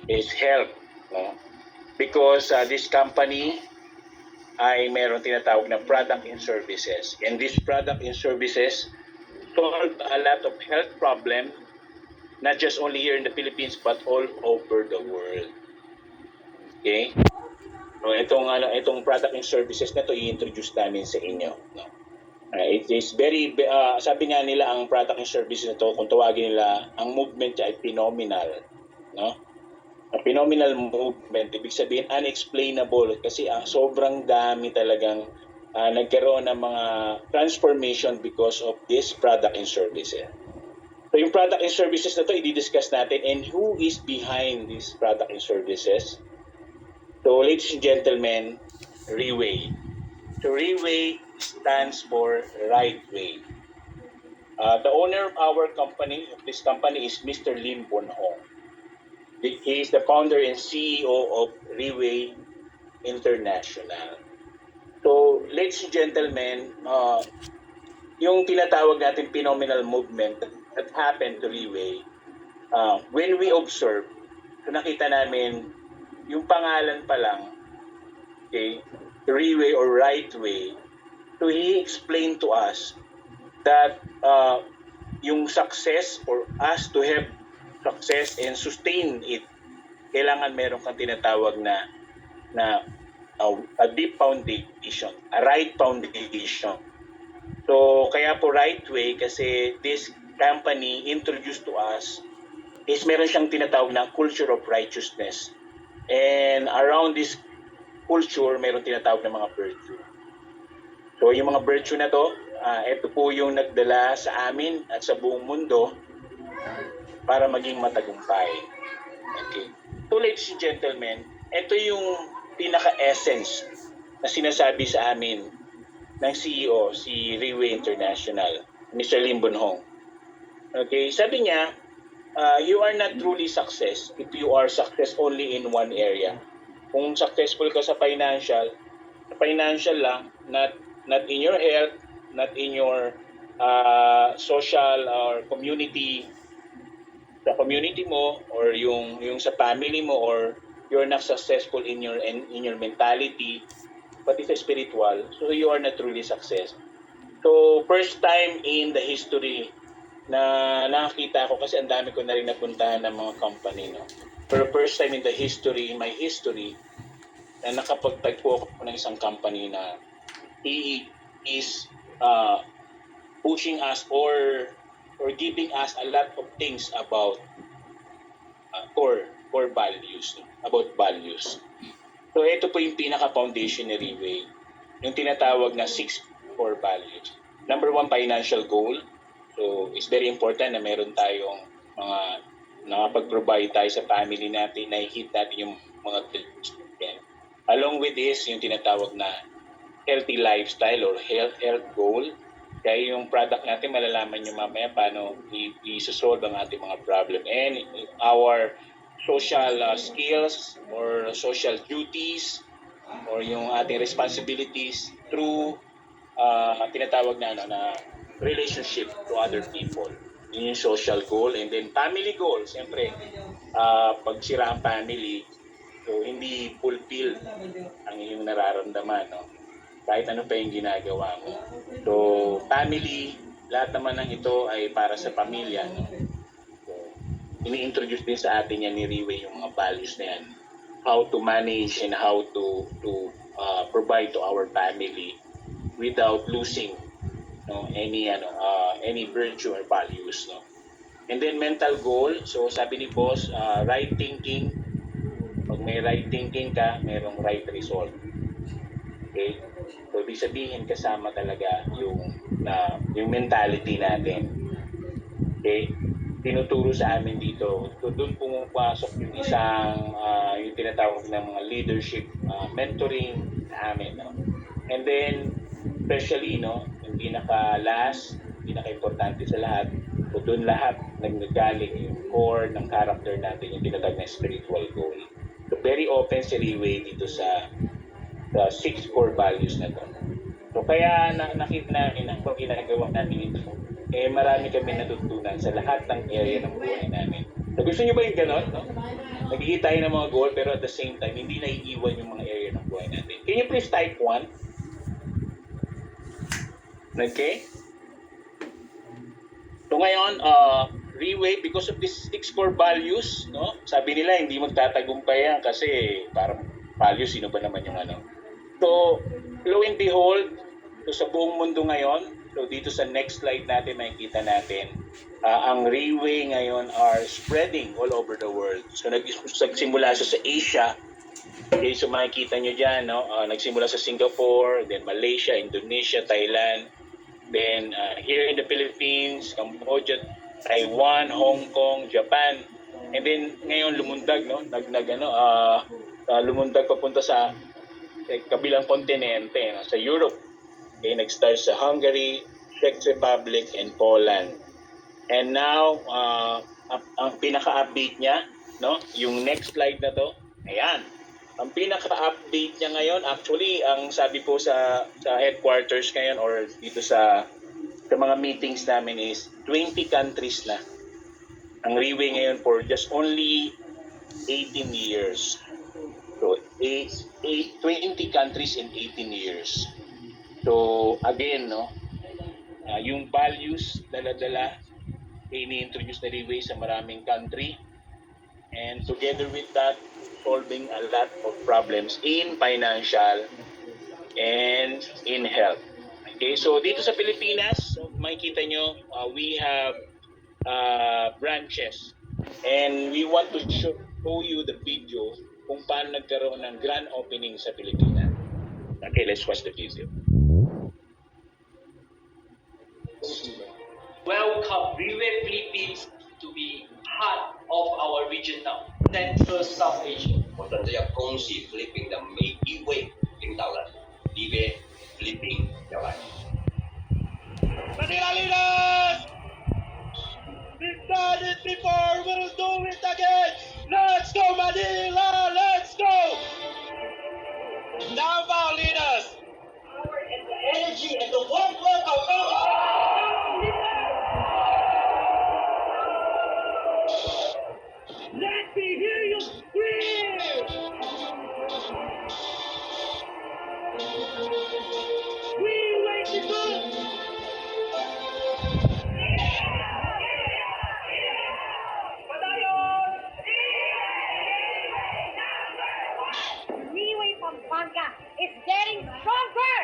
is health. No? Because this company ay meron tinatawag na product and services. And this product and services solve a lot of health problem, not just only here in the Philippines but all over the world. Okay? So itong product and services na to i-introduce namin sa inyo, no? It is very sabi nga nila ang product and services na to, kung tawagin nila, ang movement niya ay phenomenal, no? A phenomenal movement, ibig sabihin unexplainable kasi sobrang dami talagang nagkaroon ng mga transformation because of this product and services. So yung product and services na to i-discuss natin, and who is behind this product and services. So ladies and gentlemen, Reway. So Reway stands for Right Way. The owner of our company, of this company, is Mr. Lim Bon Hong. He is the founder and CEO of Reway International. So, ladies and gentlemen, yung tinatawag natin phenomenal movement that happened to Reway, when we observe, nakita namin yung pangalan pa lang, okay, Reway or Right Way, so he explained to us that yung success, or us to have success and sustain it, kailangan meron kang tinatawag na a deep foundation, a right foundation. So kaya po Right Way, kasi this company introduced to us is meron siyang tinatawag na culture of righteousness, and around this culture meron tinatawag na mga virtue. So yung mga virtue na to, ito po yung nagdala sa amin at sa buong mundo para maging matagumpay. Okay. So ladies and gentlemen, ito yung pinaka-essence na sinasabi sa amin ng CEO, si Reway International, Mr. Lim Bon Hong. Okay, sabi niya, you are not truly success if you are success only in one area. Kung successful ka sa financial lang, not in your health, not in your social or community, sa community mo, or yung sa family mo, or you're not successful in your mentality, pati sa spiritual, so you are not truly success. So first time in the history na nakakita ko, kasi ang dami ko na rin napuntahan ng mga company, no? Pero first time in the history, in my history, na nakapagtagpo ako ng isang company na he is pushing us or giving us a lot of things about core values, about values. So ito po yung pinaka-foundation ni Reway, yung tinatawag na 6 core values. Number 1, financial goal. So it's very important na meron tayong mga nakapag-provide tayo sa family natin, na hit natin yung mga goals. Along with this, yung tinatawag na healthy lifestyle or health goal. Kaya yung product natin, malalaman nyo mamaya paano i-solve ang ating mga problem. And our social skills or social duties or yung ating responsibilities through tinatawag na relationship to other people. Yun yung social goal. And then family goal. Siyempre, pag sira ang family, so hindi fulfilled ang iyong nararamdaman, no? Kahit ano pa yung ginagawa mo. So, family, lahat naman ng ito ay para sa pamilya, no? So, ini-introduce din sa atin yan ni Reway yung mga values na yan. How to manage and how to provide to our family without losing, no, any virtue or values, no? And then mental goal. So, sabi ni boss, right thinking. Pag may right thinking ka, mayroong right result. Okay? So, ibig sabihin, kasama talaga yung mentality natin. Okay? Tinuturo sa amin dito. So, doon pumapasok yung isang, yung tinatawag ng mga leadership, mentoring sa amin. No? And then, especially, no, yung pinaka-last, pinaka-importante sa lahat, so doon lahat nagagaling yung core ng character natin, yung tinatawag na spiritual goal. So, very open si Reway dito sa 6 core values na to. So kaya nakita namin na kung ginagawa namin ito, marami kami natutunan sa lahat ng area ng buhay namin. So, gusto nyo ba yung ganon? No? Nagigit tayo ng mga goal pero at the same time, hindi naiiwan yung mga area ng buhay natin. Can you please type 1? Okay? So ngayon, Reway, because of these 6 core values, no? Sabi nila hindi magtatagumpay yan kasi parang values, sino ba naman yung ano? So, lo and behold, so sa buong mundo ngayon, so dito sa next slide natin, makikita natin, ang Reway ngayon are spreading all over the world. So nagsimula siya sa Asia. Okay, so makikita nyo dyan, no? Nagsimula sa Singapore, then Malaysia, Indonesia, Thailand, then here in the Philippines, Cambodia, Taiwan, Hong Kong, Japan, and then ngayon lumundag, no? Lumundag papunta sa kabilang kontinente, no? Sa Europe. Okay, nag-start sa Hungary, Czech Republic, and Poland. And now, ang pinaka-update niya, no? Yung next slide na to, ayan. Ang pinaka-update niya ngayon, actually, ang sabi po sa headquarters ngayon or dito sa mga meetings namin is 20 countries na. Ang Reway ngayon for just only 18 years. So, 20 countries in 18 years. So, again, no, yung values, dala-dala, ini-introduce na Reway sa maraming country. And together with that, solving a lot of problems in financial and in health. Okay, so dito sa Pilipinas, so makikita nyo, we have branches. And we want to show you the video kung paano nagkaroon ng grand opening sa Pilipinas. Okay, let's watch the video. Welcome Reway Philippines to be heart of our region now, Central South Asia. 我真的要恭喜菲律宾的每一位领导人，里边菲律宾要来。 Manila leaders! We've done it before, we'll do it again! Let's go Manila, let's go! Davao leaders! Power and the energy and the warm welcome. Let me hear you scream! We wait to go! Reway Pampanga is getting stronger!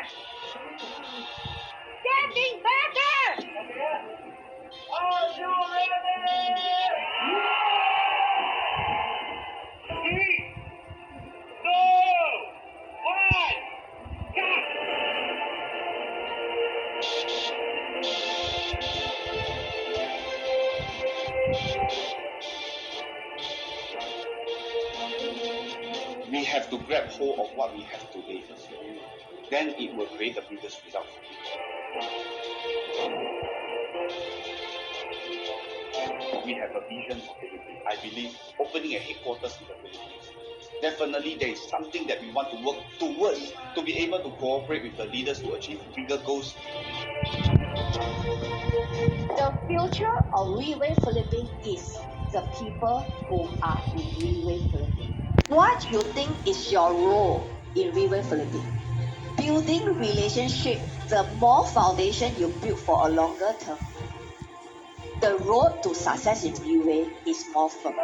Getting better! Are you ready? Three, two, one, go! We have to grab hold of what we have today first. Then it will create the biggest result. We have a vision for Philippines. I believe opening a headquarters in the Philippines. Definitely there is something that we want to work towards to be able to cooperate with the leaders to achieve bigger goals. The future of Reway Philippines is the people who are in Reway Philippines. What you think is your role in Reway Philippines? Building relationship, the more foundation you build for a longer term, the road to success in Reway is more firm.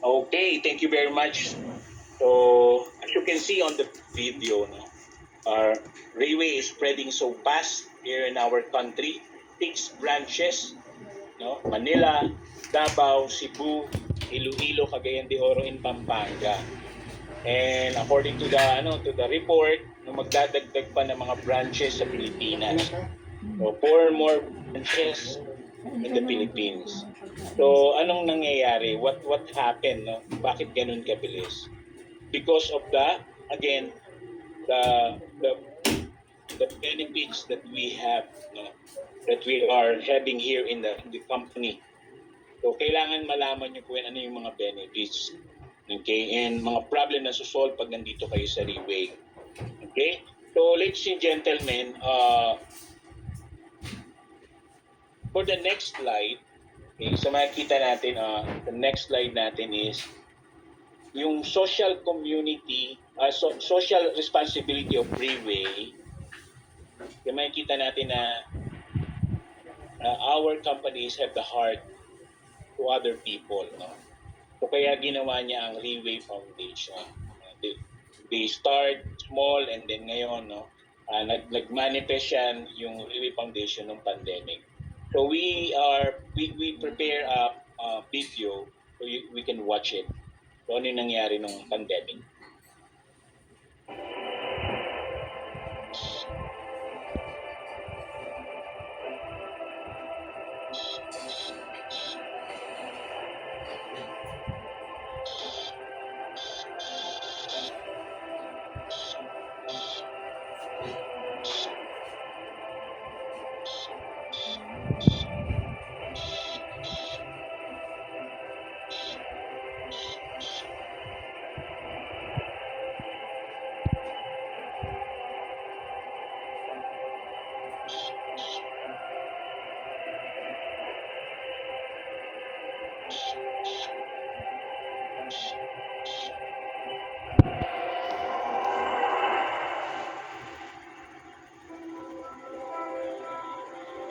Okay, thank you very much. So, as you can see on the video, no, our Reway is spreading so fast here in our country. 6 branches, no? Manila, Davao, Cebu, Iloilo, Cagayan de Oro, and Pampanga. And according to the report, no, magdadagdag pa ng mga branches sa Pilipinas. So, 4 more branches in the Philippines. So, anong nangyayari? What happened, no? Bakit ganun kabilis? Because of the benefits that we have, no? That we are having here in the company. So, kailangan malaman nyo po yan ano yung mga benefits. Okay? And mga problem na susolve pag nandito kayo sa Reway. Okay? So, ladies and gentlemen, For the next slide, okay, so makikita natin, the next slide natin is yung social community, social responsibility of freeway. Yung makikita natin na our companies have the heart to other people, no? So kaya ginawa niya ang Freeway Foundation. They start small and then ngayon, no, nag-manifest yan yung Freeway Foundation ng pandemic. So we prepare a video so we can watch it. So ano yung nangyari nung pandemic.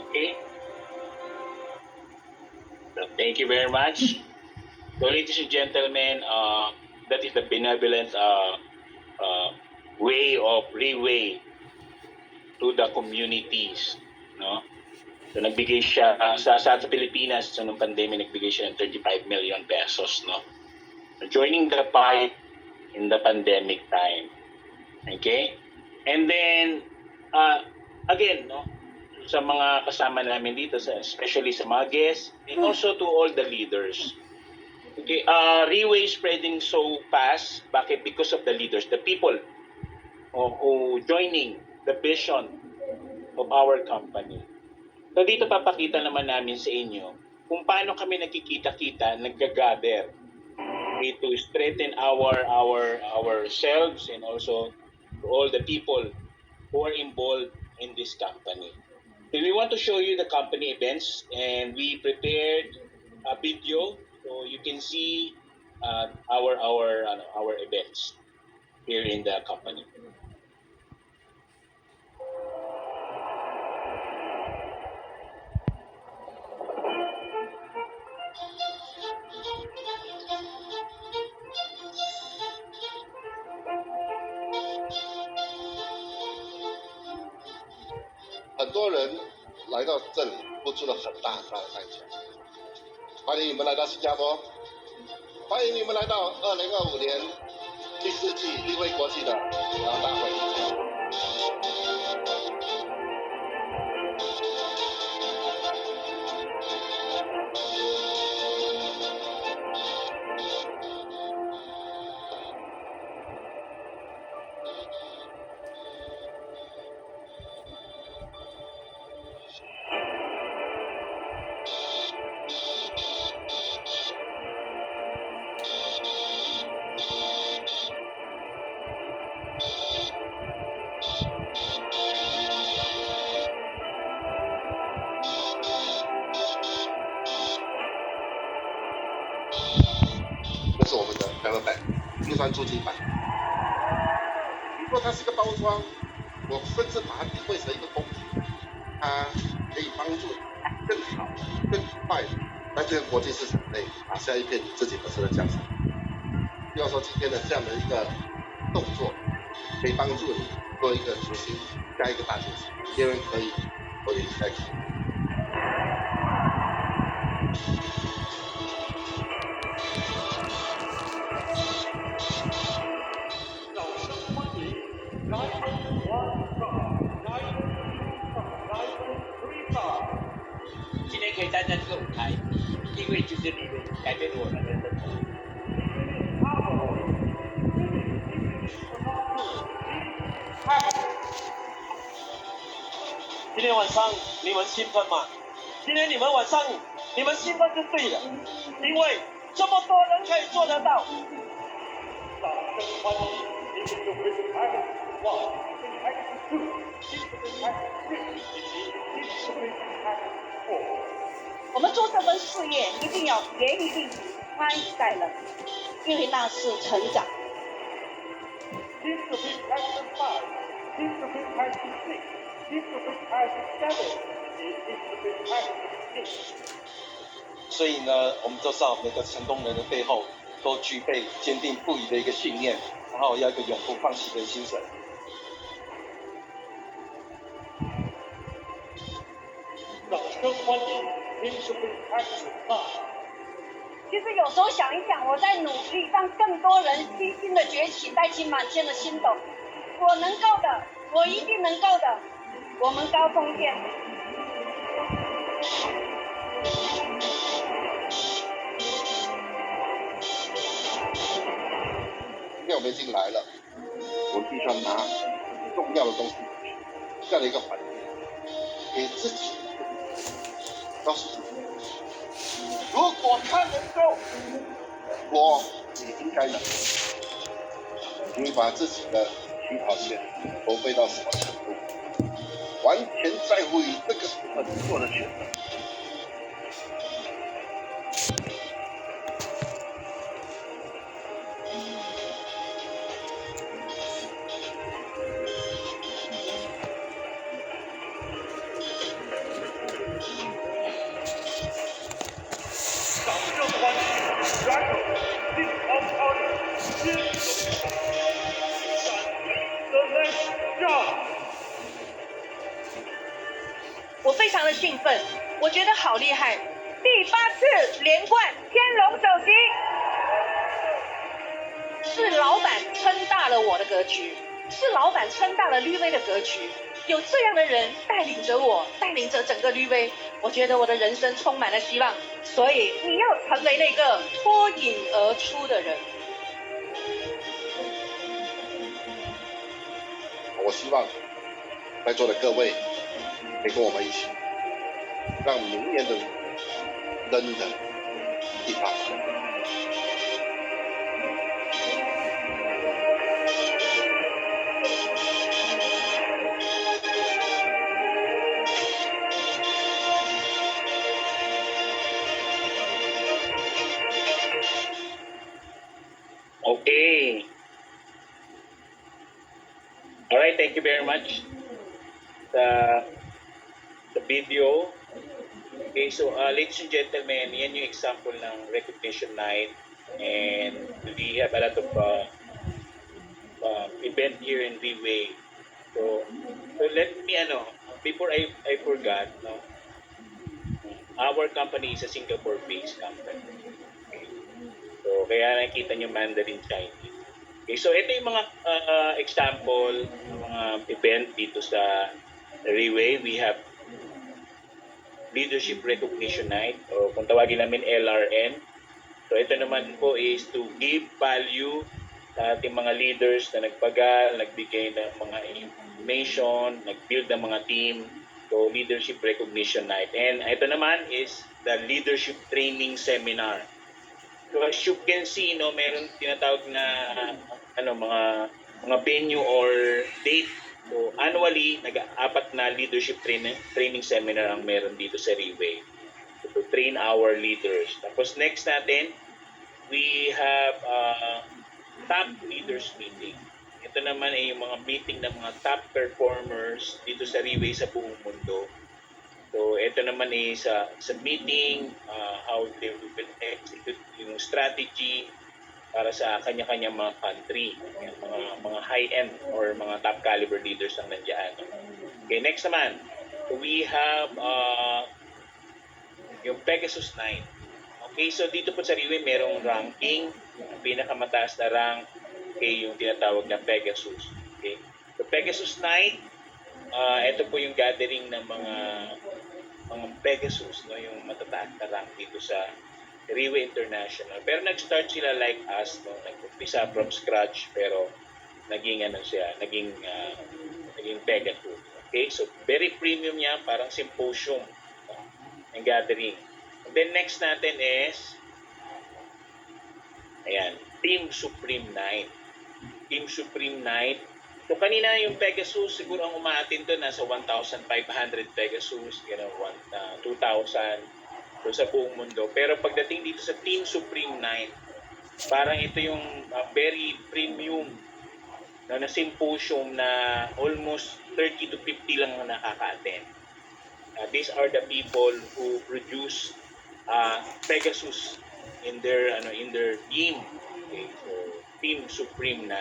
Okay. So, thank you very much. So, ladies and gentlemen, that is the benevolent way of Freeway to the communities, no? So, nagbigay siya sa Pilipinas so, nung pandemic, nagbigay siya ng 35 million pesos, no? So, joining the fight in the pandemic time. Okay? And then, again, no? Sa mga kasama namin dito, especially sa mga guests, and also to all the leaders. Okay, Freeway spreading so fast. Bakit? Because of the leaders, the people who joining the vision of our company. So dito papakita naman namin sa inyo kung paano kami nagkikita-kita, nag-gather to strengthen ourselves and also to all the people who are involved in this company. So we want to show you the company events and we prepared a video so you can see our events here in the company.很多人来到这里付出了很大的代价。欢迎你们来到新加坡，欢迎你们来到2025年第4季立威国际的领导大会。这是我们的 Travel Bag 冰川助记版。如果它是个包装，我甚至把它定位成一个工具，它可以帮助更好、更快的在这个国际市场内打下一片自己本身的江山。希望说今天的这样的一个动作，可以帮助你做一个决心，下一个大决心。别人可以，我也在可以。今天可以站在这个舞台，因为就是你们改变了我们的生活。今天晚上你们兴奋吗？今天你们晚上你们兴奋就对了，因为这么多人可以做得到。掌声欢迎Digital Business Package 1、Business Package 2、Digital Business Package 3以及Digital Business Package 4。我们做这份事业一定要严以律己，宽以待人，因为那是成长。 Discipline practice 5, discipline practice 6, discipline practice 7, discipline practice 8. 所以呢，我们都知道每个成功人的背后都具备坚定不移的一个信念，然后要一个永不放弃的精神。掌声欢迎 discipline practice 5。 其实有时候想一想，我在努力让更多人悉心的崛起，带起满天的星斗。我能够的，我一定能够的。我们高峰见。今天我们已经来了，我们必须要拿重要的东西这样的一个环境，给自己告诉自己，如果他能够，我也应该能。你把自己的起跑线投飞到什么程度，完全在乎于这个时刻你做的选择。掌声欢迎 Dragon King of Honor 金手闪灵 The Next Job。我非常的兴奋，我觉得好厉害。第8次连冠天龙首席，是老板撑大了我的格局，是老板撑大了绿威的格局。有这样的人带领着我，带领着整个绿威，我觉得我的人生充满了希望。所以你要成为那个脱颖而出的人。我希望在座的各位可以跟我们一起，让明年的真的一发不可。Okay. All right, thank you very much. The video. Okay, so ladies and gentlemen, yan yung example ng recognition night, and we have a lot of event here in Viway. So let me before I forgot, no, our company is a Singapore-based company. Okay. So kaya nakita nyo Mandarin Chinese. Okay, so ito yung mga example ng mga event dito sa Riway. We have Leadership Recognition Night, o kung tawagin namin LRN. So ito naman po is to give value sa ating mga leaders na nagpagal, nagbigay ng mga information, nag-build ng mga team. So Leadership Recognition Night. And ito naman is the Leadership Training Seminar. So as you can see, no, meron tinatawag na mga venue or date. So annually, nag-apat na leadership training seminar ang meron dito sa Riway. So, to train our leaders. Tapos next natin, we have top leaders meeting. Ito naman ay yung mga meeting ng mga top performers dito sa Riway sa buong mundo. So ito naman ay sa meeting, how they will execute yung strategy para sa kanya-kanyang mga country, mga high-end or mga top caliber leaders ang nandiyan. Okay, next naman, we have yung Pegasus Night. Okay, so dito po sa Riway merong ranking, ang pinakamataas na rank, okay, yung tinatawag na Pegasus. Okay, so Pegasus Night, ito po yung gathering ng mga Pegasus, no, yung matataas na rank dito sa Riway International. Pero nag-start sila like us, no, nag-umpisa from scratch, pero naging Pegasus. Okay, so very premium yan, parang symposium, no, ng gathering. And then next natin is Team Supreme Night. Team Supreme Night. So kanina yung Pegasus, siguro ang umaatin doon nasa 1,500 Pegasus, 2,000. so sa buong mundo. Pero pagdating dito sa Team Supreme 9, parang ito yung very premium na symposium na almost 30 to 50 lang ang nakaka-attend. These are the people who produce Pegasus in their team. Okay, so Team Supreme 9.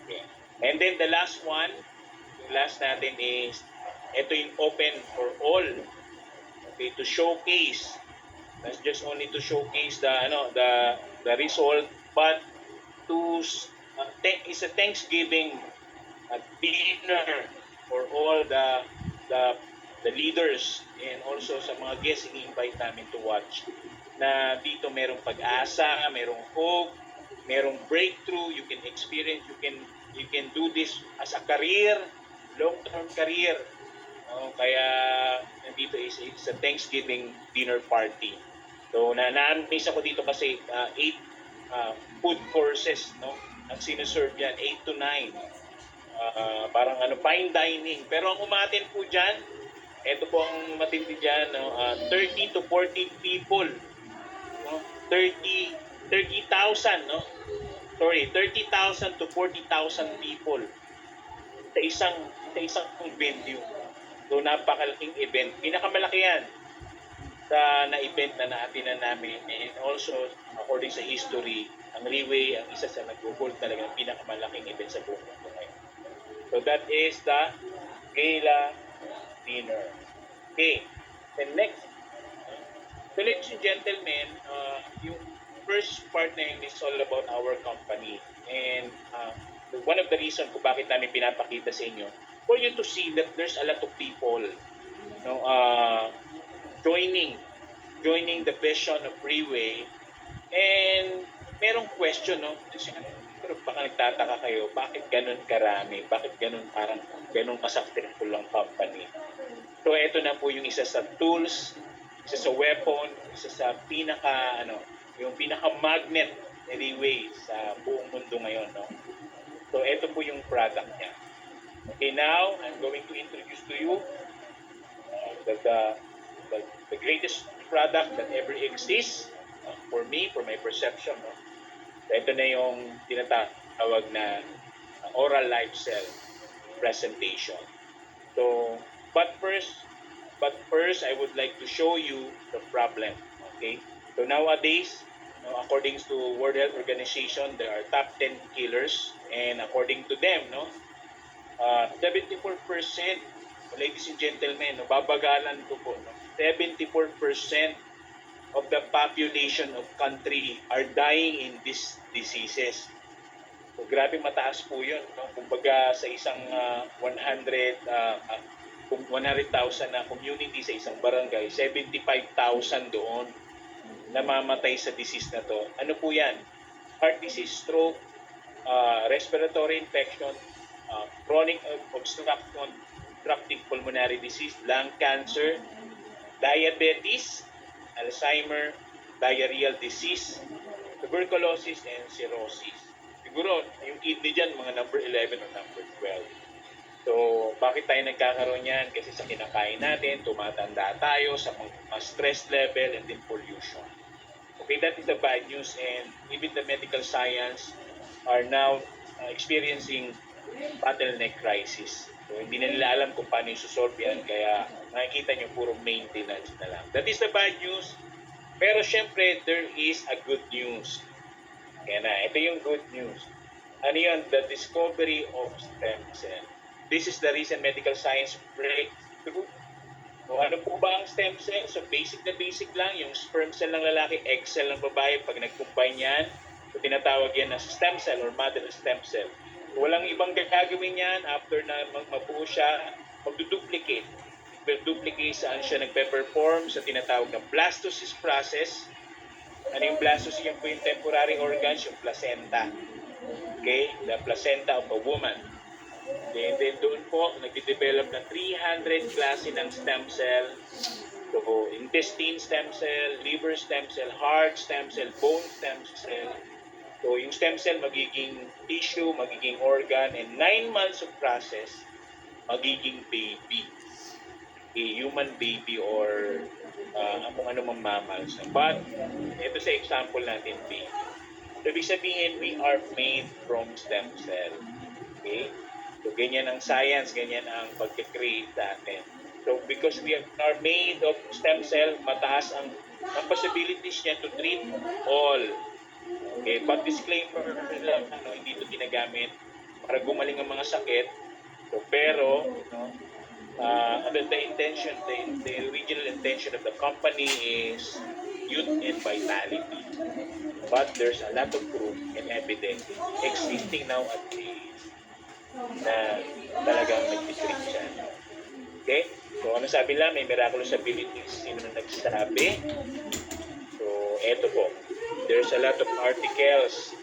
Okay. And then the last one, yung last natin is ito yung open for all. Okay, to showcase. That's just only to showcase the result, but to it's a Thanksgiving dinner for all the leaders and also sa mga guests i-invite namin to watch na dito merong pag-asa, merong hope, merong breakthrough, you can experience, you can do this as a career, long-term career. Kaya nandito is it's a Thanksgiving dinner party. So na-miss ako dito kasi 8 food courses, no? Ang sinuserve yan 8 to 9. Parang fine dining. Pero ang umatin po diyan, ito po ang matindi diyan, no? 30 to 40 people, no? 30,000, no? Sorry, 30,000 to 40,000 people sa isang venue. So napakalaking event. Pinakamalaki yan na event na naatinan namin, and also according sa history, ang Riway ang isa sa nag-hold talaga ng pinakamalaking event sa buong mundo ngayon. So that is the gala dinner. Okay, then next, so ladies and gentlemen, yung first part na yun is all about our company, and one of the reasons kung bakit namin pinapakita sa inyo, for you to see that there's a lot of people, joining the vision of Freeway. And merong question, no? Pero baka nagtataka kayo, bakit ganun karami? Bakit ganun ka-successful ang company? So ito na po yung isa sa tools, isa sa weapon, isa sa yung pinaka-magnet anyway sa buong mundo ngayon, no? So ito po yung product niya. Okay, now I'm going to introduce to you the greatest product that ever exists for me, for my perception. No? So ito na yung tinatawag na oral live cell presentation. So, but first, I would like to show you the problem. Okay, so nowadays, according to World Health Organization, there are top 10 killers, and according to them, 74%, ladies and gentlemen, babagalan ko po, 74% of the population of country are dying in these diseases. So grabe mataas po yun. Kumbaga sa isang 100,000 na community sa isang barangay, 75,000 doon namamatay sa disease na to. Ano po yan? Heart disease, stroke, respiratory infection, chronic obstructive pulmonary disease, lung cancer, diabetes, Alzheimer, diarrheal disease, tuberculosis, and cirrhosis. Siguro, yung kidney dyan, mga number 11 o number 12. So, bakit tayo nagkakaroon yan? Kasi sa kinakain natin, tumatanda tayo sa mga stress level and then pollution. Okay, that is the bad news, and even the medical science are now experiencing bottleneck crisis. So, hindi na nila alam kung paano yung susolve yan, kaya nakikita nyo puro maintenance na lang. That is the bad news. Pero syempre, there is a good news. Kaya na, ito yung good news. Ano yun? The discovery of stem cell. This is the recent medical science breakthrough. So, ano po ba ang stem cell? So, basic lang. Yung sperm cell ng lalaki, egg cell ng babae. Pag nag-combine yan, so tinatawag yan na stem cell or mother stem cell. Walang ibang gagawin yan after na mabuo siya, magduduplicate. Magduduplicate saan siya nagpe-perform sa tinatawag na blastocyst process. Ano yung blastocyst? Yan po yung temporary organs, yung placenta. Okay? The placenta of a woman. And then doon po, nag-develop na 300 klase ng stem cell. So, intestine stem cell, liver stem cell, heart stem cell, bone stem cell. So, yung stem cell magiging tissue, magiging organ, and 9 months of process, magiging baby. A human baby or kung ano mang mammals. But, ito sa example natin, B. So, ibig sabihin, we are made from stem cell. Okay? So, ganyan ang science, ganyan ang pag-create natin. So, because we are made of stem cell, mataas ang possibilities niya to treat all. Okay? But disclaimer lang, hindi ito ginagamit para gumaling ang mga sakit. So, pero, the intention, the original intention of the company is youth and vitality. But there's a lot of proof and evidence existing now at the na talagang nag-treat siya. Okay? So, ano sabi lang? May miraculous abilities. Sino na nagsasabi? So, eto po. There's a lot of articles,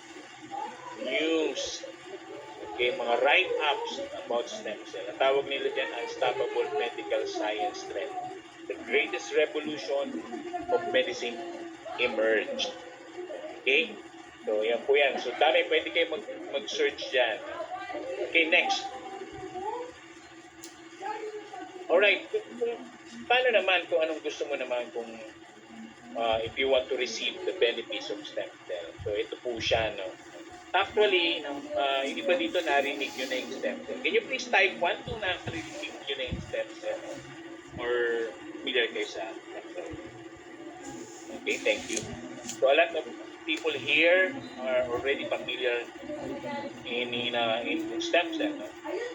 news, okay, mga write-ups about stem cell. Ang tawag nila dyan, unstoppable medical science trend. The greatest revolution of medicine emerged. Okay? So, yan po yan. So, dami, pwede kayo mag-search dyan. Okay, next. Alright. Paano naman kung anong gusto mo naman kung if you want to receive the benefits of stem cell? So, ito po siya, no? Actually, yung iba dito narinig yun na yung stem cell. Can you please type 1 kung narinig yun na yung stem cell? Or familiar kayo sa stem cell? Okay, thank you. So, a lot of people here are already familiar in stem cell. No?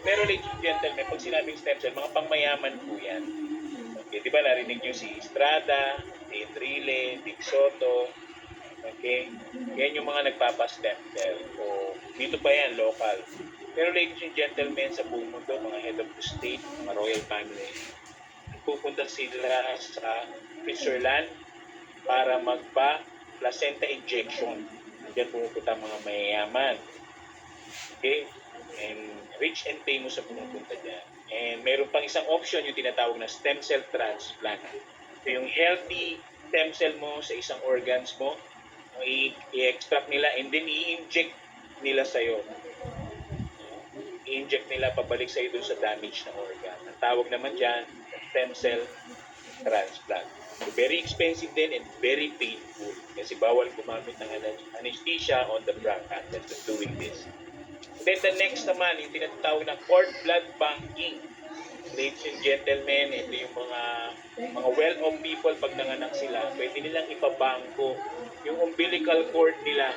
Pero ladies and gentlemen, pag sinabing stem cell, mga pangmayaman po yan. Okay, di ba narinig nyo si Estrada, si Enrile, Vic Soto, okay? Yan yung mga nagpapa-stem cell. So, dito pa yan, local. Pero ladies and gentlemen, sa buong mundo, mga head of the state, mga royal family, pupunta sila sa Switzerland para placenta injection. Diyan pumupunta mga mayayaman. Okay? And rich and famous sa pumupunta dyan. And meron pang isang option, yung tinatawag na stem cell transplant. So yung healthy stem cell mo sa isang organs mo, i-extract nila and then i-inject nila sa'yo. I-inject nila pabalik sa'yo dun sa damage na organ. Ang tawag naman dyan, stem cell transplant. So, very expensive din and very painful kasi bawal gumamit ng anesthesia on the practice of doing this. Then the next naman, yung tinatawag na cord blood banking. Ladies and gentlemen, ito yung mga well-off people pag nanganak sila, pwede nilang ipabangko yung umbilical cord nila,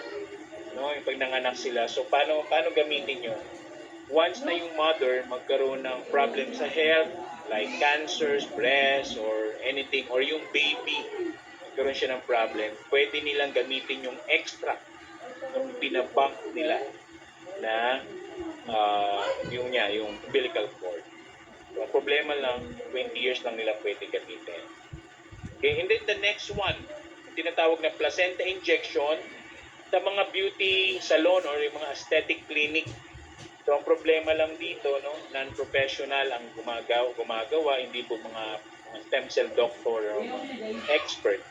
no, yung pag nanganak sila. So paano gamitin nyo? Once na yung mother magkaroon ng problem sa health, like cancers, breast, or anything, or yung baby, magkaroon siya ng problem, pwede nilang gamitin yung extract ng pinabank nila na yung umbilical cord. So, ang problema lang, 20 years lang nila pwede gamitin. Okay, and then the next one, tinatawag na placenta injection sa mga beauty salon or yung mga aesthetic clinic. So, ang problema lang dito, no, non-professional ang gumagawa, hindi po mga stem cell doctor o mga expert.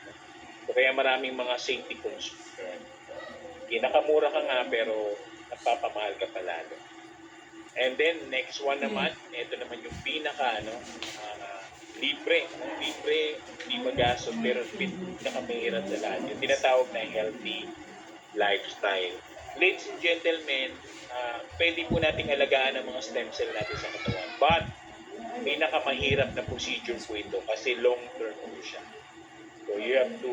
So, kaya maraming mga safety concern. Nakamura ka nga, pero nagpapamahal ka palalo. And then, next one naman, ito naman yung libre. Libre, hindi magastos, pero pinakamahirap sa lahat. Yung tinatawag na healthy lifestyle. Ladies and gentlemen, pwede po nating alagaan ang mga stem cell natin sa katawan. But, pinakamahirap na procedure po ito kasi long-term po siya. So, you have to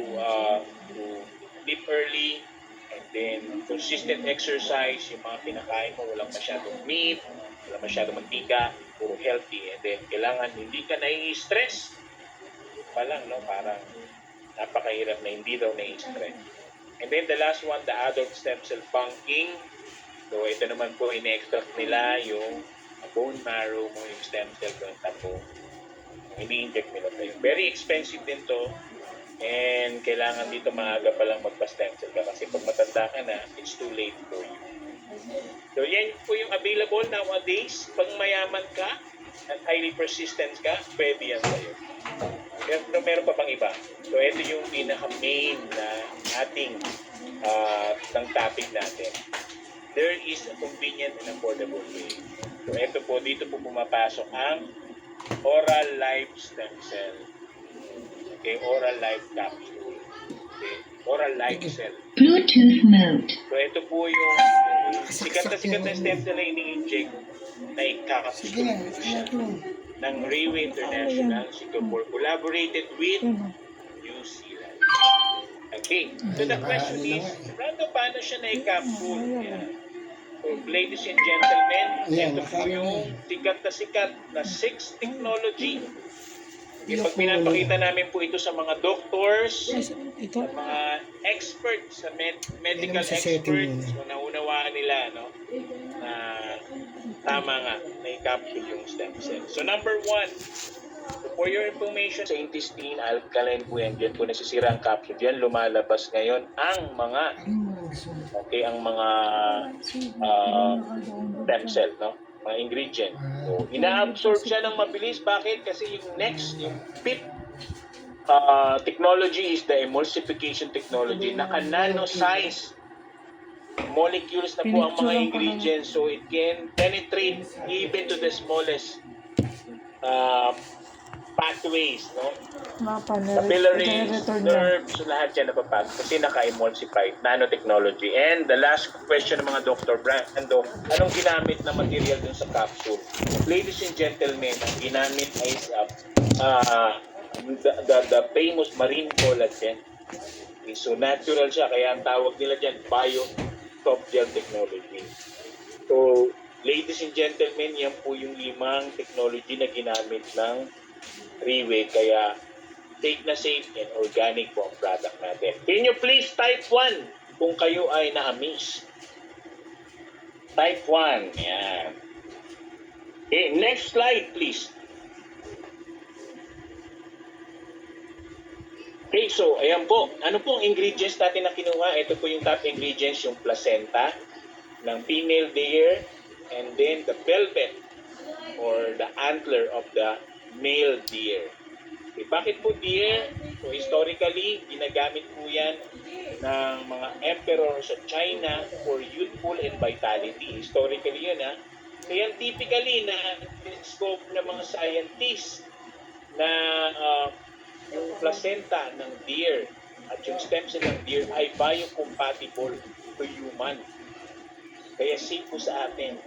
sleep early and then consistent exercise, yung mga kinakain mo, walang masyadong meat, walang masyadong mantika, puro healthy. And then, kailangan hindi ka nai-stress. Pa lang, no? Parang napakahirap na hindi daw nai-stress. And then the last one, the adult stem cell banking. So ito naman po, in-extract nila yung bone marrow mo, yung stem cell doon, tapos ini-inject nila tayo. Very expensive din to. And kailangan dito maaga pa lang magpa-stem cell ka kasi pag matanda ka na, it's too late for you. So yan po yung available nowadays. Pag mayaman ka at highly persistent ka, pwede yan sa'yo. Pero meron pa bang iba? So ito yung pinaka-main na ating ng topic natin. There is a convenient and affordable way. So ito po, dito po pumapasok ang oral life stem cell. Okay, Oral Life Capsule. Okay, Oral Life Cell. Bluetooth mode. So ito po yung sikat na stem cell na ini-inject na i-capsule po siya ng Railway International Singapore collaborated with New Zealand. Okay, so the question is, paano siya na-capsule? Yeah. So, ladies and gentlemen, ito po yung sikat na 6 technology. Pag pinapakita namin po ito sa mga doctors, sa mga experts, sa medical experts, so naunawaan nila, no, na tama nga, na i-capsule yung stem cell. So number 1, so for your information, sa intestine, alkaline po yan, dyan po nasisira ang capsule. Dyan lumalabas ngayon ang mga, okay, ang mga stem cell, no? Mga ingredient. So, ina-absorb siya ng mabilis. Bakit? Kasi yung next, yung fifth technology is the emulsification technology. Naka-nano size molecules na po ang mga ingredients. So, it can penetrate even to the smallest pathways, no? Capillaries, nerves, so lahat yan napapasok kasi naka-emulsified nanotechnology. And the last question ng mga Dr. Brando, anong ginamit na material dun sa capsule? Ladies and gentlemen, ang ginamit ay the famous marine collagen. Okay, so natural siya, kaya ang tawag nila dyan bio-soft gel technology. So, ladies and gentlemen, yan po yung 5 technology na ginamit ng Riway, kaya safe na safe and organic po ang product natin. Can you please type 1 kung kayo ay na-amaze? Type 1. Yan. Okay, next slide please. Okay, so ayan po. Ano pong ingredients natin na kinuha? Ito po yung top ingredients, yung placenta ng female deer, and then the velvet or the antler of the male deer. Okay, bakit po deer? So historically, ginagamit po yan ng mga emperor sa China for youthful and vitality. Historically yun, ha. Kaya typically na scope ng mga scientists na yung placenta ng deer at yung stem cell ng deer ay biocompatible to human. Kaya safe po sa atin.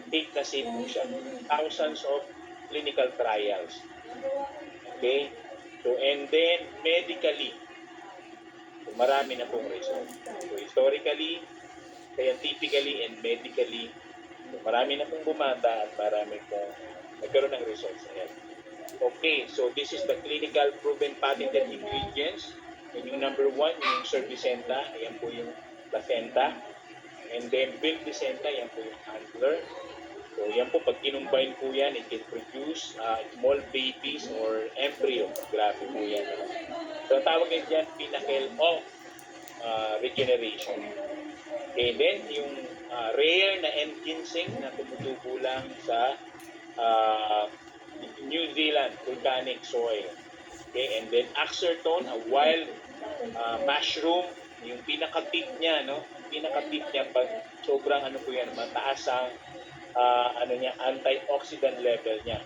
Safe na safe po siya. Thousands of clinical trials. Okay? So, and then, medically, so marami na pong results. So, historically, scientifically, and medically, so marami na pong bumata at marami pong nagkaroon ng results sa health. Okay, so this is the clinical proven patented ingredients. And yung number 1, yung cervicenta, ayan po yung placenta. And then, villicenta, ayan po yung antler. So, yan po, pag kinumbine po yan, it can produce small babies or embryo. Grabe po yan. So, tawag nyo dyan, pinnacle of regeneration. Okay, then, yung rare na N-ginseng na tumutubo lang sa New Zealand volcanic soil. Okay, and then, axertone, a wild mushroom, yung pinaka-tip niya, no? Pinaka-tip niya, pag sobrang ano po yan, mataas ang antioxidant level niya.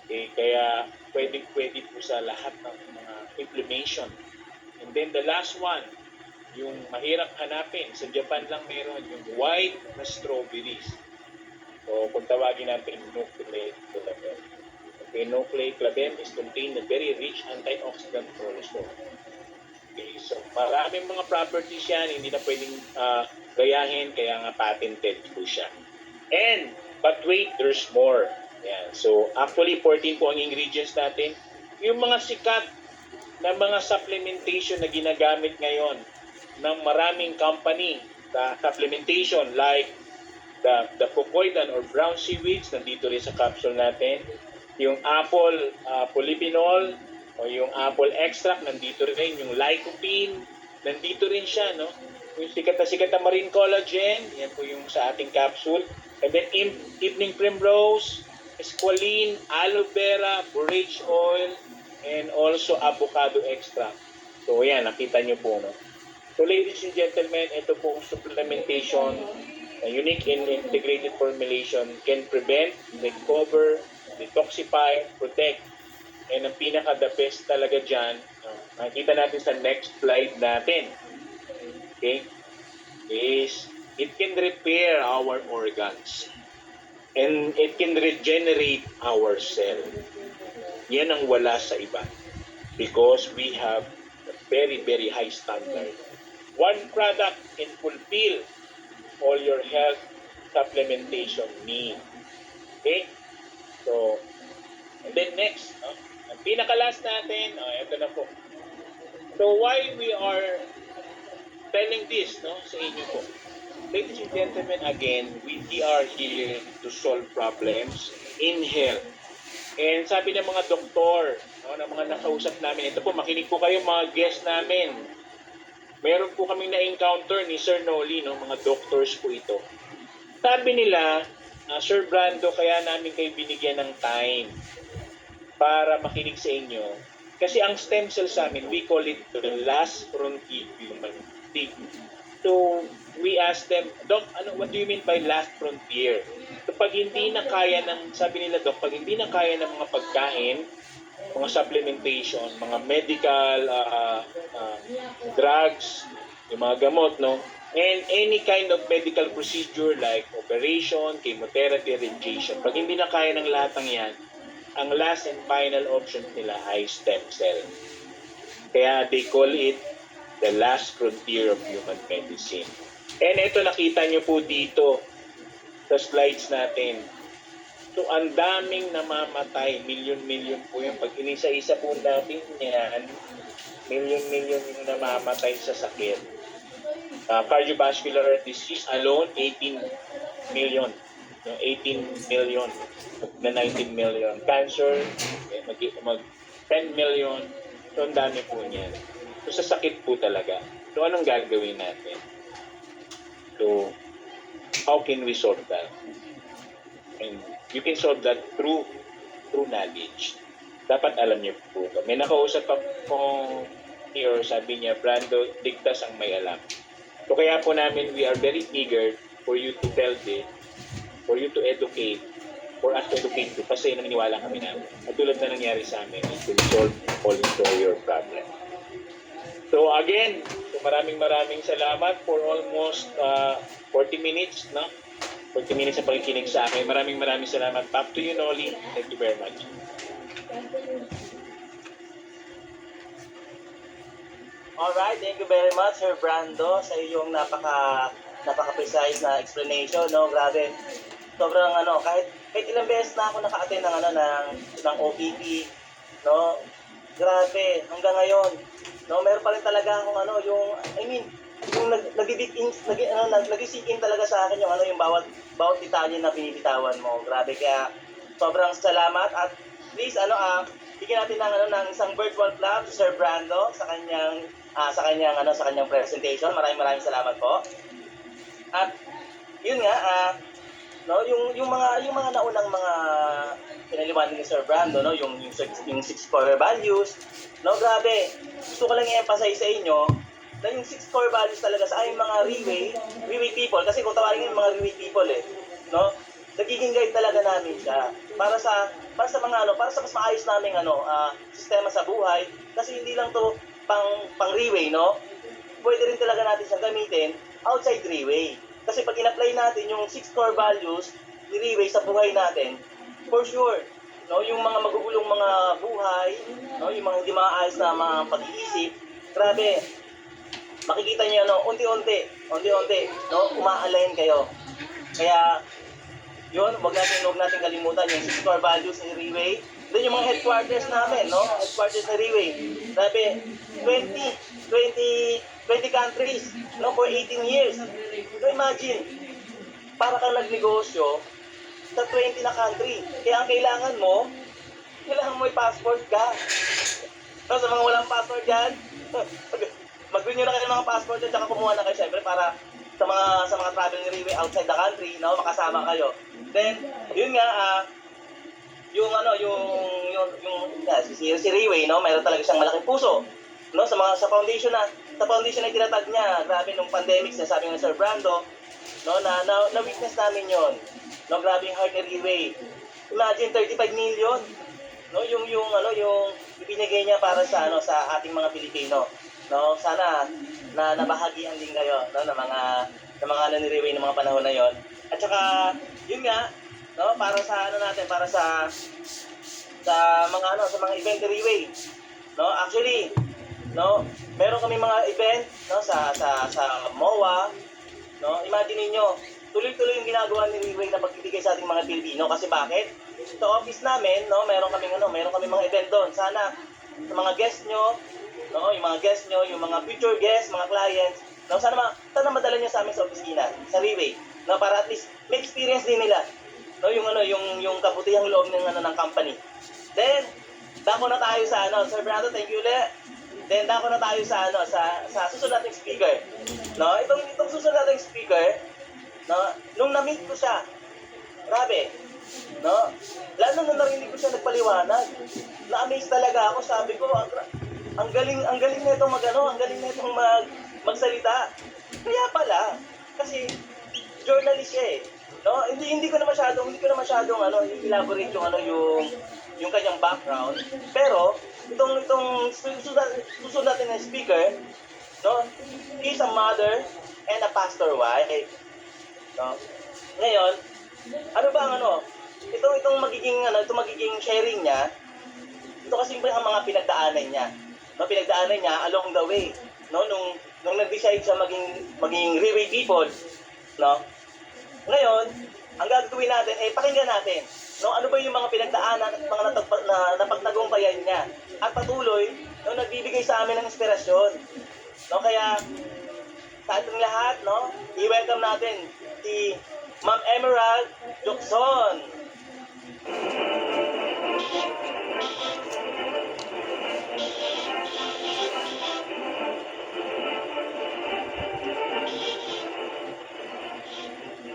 Okay, kaya pwede po sa lahat ng mga inflammation. And then the last one, yung mahirap hanapin, sa Japan lang meron, yung white na strawberries. So kung tawagin natin nucleic clavel. Okay, nucleic clavel is contained a very rich antioxidant also. Okay, so maraming mga properties yan, hindi na pwedeng gayahin, kaya nga patented po siya. But wait, there's more. Yan. So, actually, 14 po ang ingredients natin. Yung mga sikat na mga supplementation na ginagamit ngayon ng maraming company sa supplementation like the fucoidan or brown seaweeds, nandito rin sa capsule natin. Yung apple polyphenol o yung apple extract, nandito rin. Yung lycopene, nandito rin siya, no? Yung sikat na marine collagen, yan po yung sa ating capsule. And then evening primrose, squalene, aloe vera, borage oil, and also avocado extract. So yan, nakita nyo po, no? So ladies and gentlemen, ito pong supplementation, unique and integrated formulation can prevent, recover, detoxify, protect And ang pinaka-the best talaga dyan, makikita natin sa next slide natin, okay, is it can repair our organs and it can regenerate our cell. Yan ang wala sa iba because we have a very, very high standard. One product can fulfill all your health supplementation needs. Okay? So, and then next, ang pinaka-last natin, ito na po. So, why we are telling this sa inyo po? Ladies and gentlemen, again, we are here to solve problems in health. And sabi ng mga doktor, ng mga nakausap namin, ito po, makinig po kayo mga guests namin. Meron po kaming na-encounter ni Sir Noli, mga doctors po ito. Sabi nila, Sir Brando, kaya namin kayo binigyan ng time para makinig sa inyo. Kasi ang stem cell sa amin, we call it the last frontier human being. So, we asked them, Doc, what do you mean by last frontier? So, pag hindi na kaya ng, sabi nila, Doc, pag hindi na kaya ng mga pagkain, mga supplementation, mga medical drugs, yung mga gamot, and any kind of medical procedure like operation, chemotherapy, radiation, pag hindi na kaya ng lahat ng yan, ang last and final option nila ay stem cell. Kaya they call it the last frontier of human medicine. And ito nakita nyo po dito sa slides natin. So ang daming namamatay, milyon-milyon po yung pag inisa-isa po natin yan, milyon-milyon yung namamatay sa sakit. Cardiovascular disease alone, 18 million. 18 million na 19 million. Cancer, mag 10 million. So, ang dami po niyan. So, sa sakit po talaga. So, anong gagawin natin? So, how can we solve that? And you can solve that through knowledge. Dapat alam niyo po. May nakausap ako here, sabi niya, Brando, ligtas ang may alam. So, kaya po namin, we are very eager for you to tell this, for you to educate, for us to educate you, kasi naniniwala kami namin. At tulad na nangyari sa amin, it will solve all your problem. So again, maraming salamat for almost 40 minutes, 40 minutes sa pakikinig sa akin. Maraming salamat. Back to you, Noli. Thank you very much. Alright, thank you very much, Sir Brando, sa iyong napaka-precise na explanation, Grabe. Sobrang kahit ilang beses na ako naka-attend ng OPP, Grabe, hanggang ngayon, meron pa rin talaga akong yung nag-sink in talaga sa akin yung bawat detalye na binibitawan mo. Grabe, kaya sobrang salamat at please bigyan natin ng isang virtual clap si Sir Brando sa kanyang presentation. Maraming salamat po. At yun nga yung mga naunang mga pinaliwanag ni Sir Brando, yung 6 core values, grabe. Gusto ko lang i-emphasize sa inyo na yung 6 core values talaga sa aming mga Riway people, kasi kung tawagin yung mga Riway people nagiging guide talaga namin siya para sa mas maayos naming sistema sa buhay, kasi hindi lang to pang Riway, pwede rin talaga natin siyang gamitin outside Riway. Kasi pag in-apply natin yung 6 core values ni Riway sa buhay natin, for sure, yung mga magugulong mga buhay, yung mga hindi maayos na mga pag-iisip, grabe, makikita niyo unti-unti, uma-align kayo. Kaya yun, wag natin kalimutan yung 6 core values ni Riway. Then yung mga headquarters namin, headquarters ni Riway, grabe, 20 countries, for 18 years. So imagine, para kang nagnegosyo sa 20 na country. Kaya ang kailangan mo may passport ka. Sa mga walang passport dyan, mag-renew na kayo ng mga passport dyan, tsaka kumuha na kayo syempre para sa mga travel ni Riway outside the country, makasama kayo. Then, yun nga, si Riway, mayroon talaga siyang malaking puso, sa foundation na itinatag niya. Grabe nung pandemic, sabi ng Sir Brando, na witness namin yon. Grabe yung heart ni Riway. Imagine 35 million, no, yung ibinigay niya para sa sa ating mga Pilipino, no? Sana na nabahagian din kayo, no, ng mga naniriway ng mga panahon na yon. At saka yun nga, no, para sa natin, para sa mga event riway, no? Actually, no, meron kami mga event, no, sa MOA, no? Imagine niyo, tuloy-tuloy yung ginagawa ni Riway na pagbibigay sa ating mga Pilipino. Kasi bakit? Sa office namin, no, meron kami mga event doon. Sana sa mga guests nyo, no, yung mga guests nyo, yung mga future guests, mga clients, no, sana madala nyo sa amin sa opisina, sa Riway, no, para at least may experience din nila, no, yung kabutihang loob ng company. Then, dako na tayo sa Sir Brando, thank you ulit. Then dako na tayo sa sa susunod nating speaker. No, itong susunod nating speaker, no, nung na-meet ko siya, grabe, no, lalo nung narinig ko siya nagpaliwanag, na-amaze talaga ako, sabi ko, ang galing nitong magsalita. Kaya pala, kasi journalist siya eh, no, hindi ko na masyadong elaborate yung kanyang background, pero itong susunod natin na speaker, no, he's a mother and a pastor wife. No? Ngayon, ano ba itong magiging sharing niya, ito kasi ang mga pinagdaanan niya. No, pinagdaanan niya along the way, no, nung nag-decide siya maging Riway people, no. Ngayon, ang gagawin natin ay pakinggan natin, no, ano ba yung mga pinagdaanan at mga napagtagumpayan niya, at patuloy, no, nagbibigay sa amin ng inspirasyon. No, kaya sa ating lahat, no, i-welcome natin si Ma'am Emerald Jokson.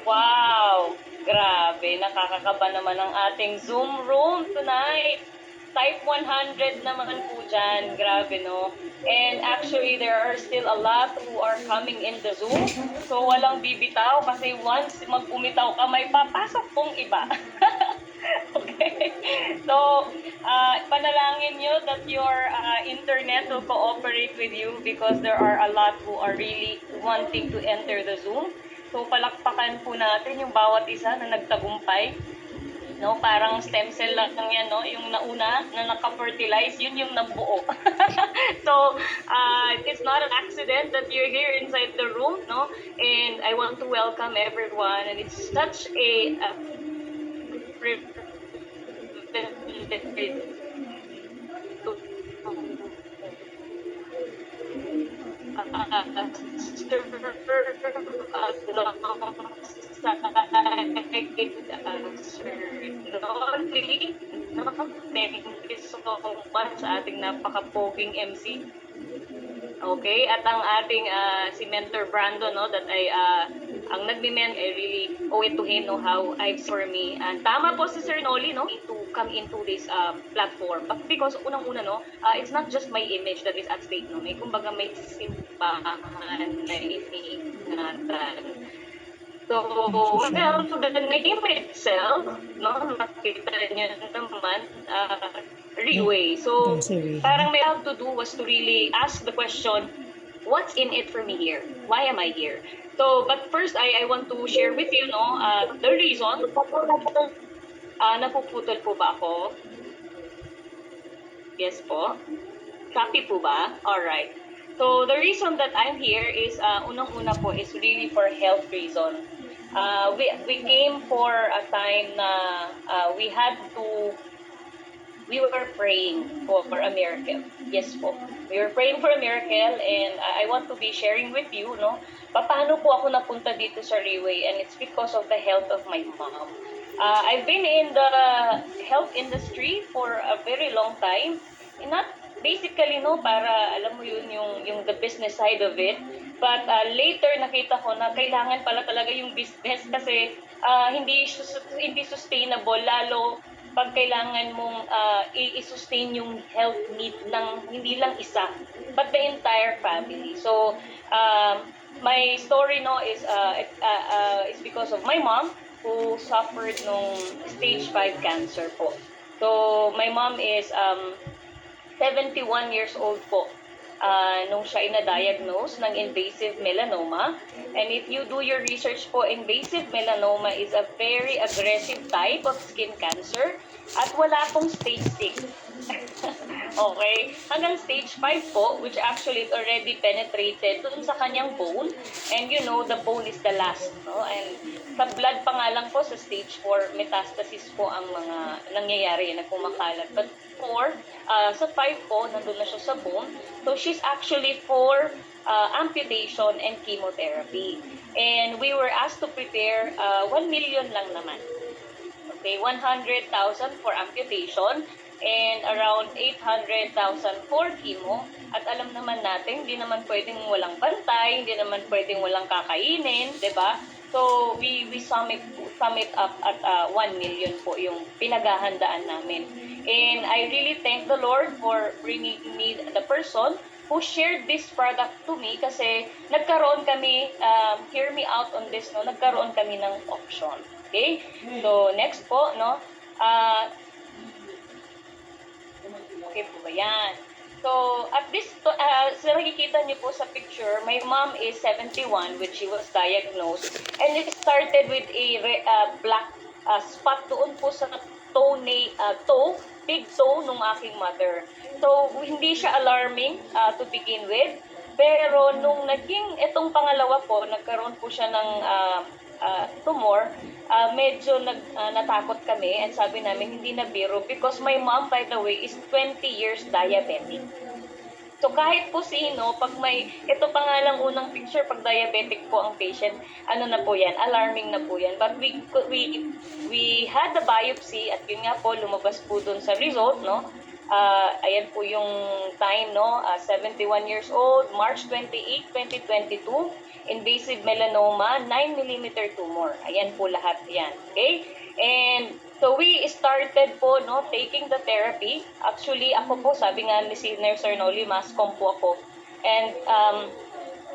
Wow! Grabe, nakakakaba naman ang ating Zoom room tonight. Type 100 naman po dyan. Grabe, no? And actually, there are still a lot who are coming in the Zoom. So, walang bibitaw kasi once mag-umitaw ka, may papasok pong iba. Okay? So, panalangin nyo that your internet will cooperate with you because there are a lot who are really wanting to enter the Zoom. So, palakpakan po natin yung bawat isa na nagtagumpay. No, parang stem cell lang yan, no? Yung nauna na naka-fertilize, yun yung nabuo. So, it's not an accident that you're here inside the room, no? And I want to welcome everyone, and it's such a Thank you so much sa ating napaka-poging MC. Okay, at ang ating si Mentor Brando, no, that ay ang nagme-men, I really owe it to him, no, how I've for me. And tama po si Sir Noli, no, to come into this platform. But because unang-una, no, it's not just my image that is at stake, no. May kumbaga may simbahan na iniingatan. So, well, the name itself, no, makita niyo naman, Riway. So, parang may have to do was to really ask the question, what's in it for me here? Why am I here? So, but first, I want to share with you, no, the reason. Napuputol po ba ako? Yes po. Copy po ba? Alright. So, the reason that I'm here is, unang-una po, is really for health reason. We came for a time na we were praying for a miracle. Yes po. We were praying for a miracle, and I want to be sharing with you, no, paano po ako napunta dito sa Riway, and it's because of the health of my mom. I've been in the health industry for a very long time. Not basically, no, para alam mo yun, yung the business side of it. But later nakita ko na kailangan pala talaga yung business kasi hindi sustainable, lalo pag kailangan mong i-sustain yung health need ng hindi lang isa, but the entire family. So, my story, no, is because of my mom who suffered nung stage 5 cancer po. So, my mom is 71 years old po nung siya na-diagnose ng invasive melanoma. And if you do your research po, invasive melanoma is a very aggressive type of skin cancer at wala pong stage 6. Okay? Hanggang stage 5 po, which actually it already penetrated dun sa kanyang bone. And you know, the bone is the last. No? And sa blood pa nga lang po, sa stage 4, metastasis po ang mga nangyayari na kumakalat. But 4, sa 5 po, nandun na siya sa bone. So she's actually for amputation and chemotherapy. And we were asked to prepare 1 million lang naman. Okay, 100,000 for amputation and around 800,000 for chemo. At alam naman natin, hindi naman pwedeng walang bantay, hindi naman pwedeng walang kakainin, 'di ba? So we sum it up at 1 million po yung pinaghahandaan namin. And I really thank the Lord for bringing me the person who shared this product to me kasi nagkaroon kami, hear me out on this, no? Nagkaroon kami ng option. Okay? So, next po, no? Okay po ba yan? So, at this, so nakikita niyo po sa picture, my mom is 71 when she was diagnosed. And it started with a black spot doon po sa big toe nung aking mother. So, hindi siya alarming to begin with. Pero nung naging itong pangalawa po, nagkaroon po siya ng tumor, medyo natakot kami and sabi namin hindi na biro because my mom, by the way, is 20 years diabetic. So kahit po sino, pag ito pa nga lang unang picture, pag diabetic po ang patient, ano na po yan, alarming na po yan. But we had the biopsy at yun nga po, lumabas po dun sa result, no? Ayan po yung time, no? 71 years old, March 28, 2022, invasive melanoma, 9mm tumor. Ayan po lahat yan. Okay? And so we started po, no, taking the therapy. Actually, ako po, sabi nga ni Nurse Arnoli, mascom po ako. And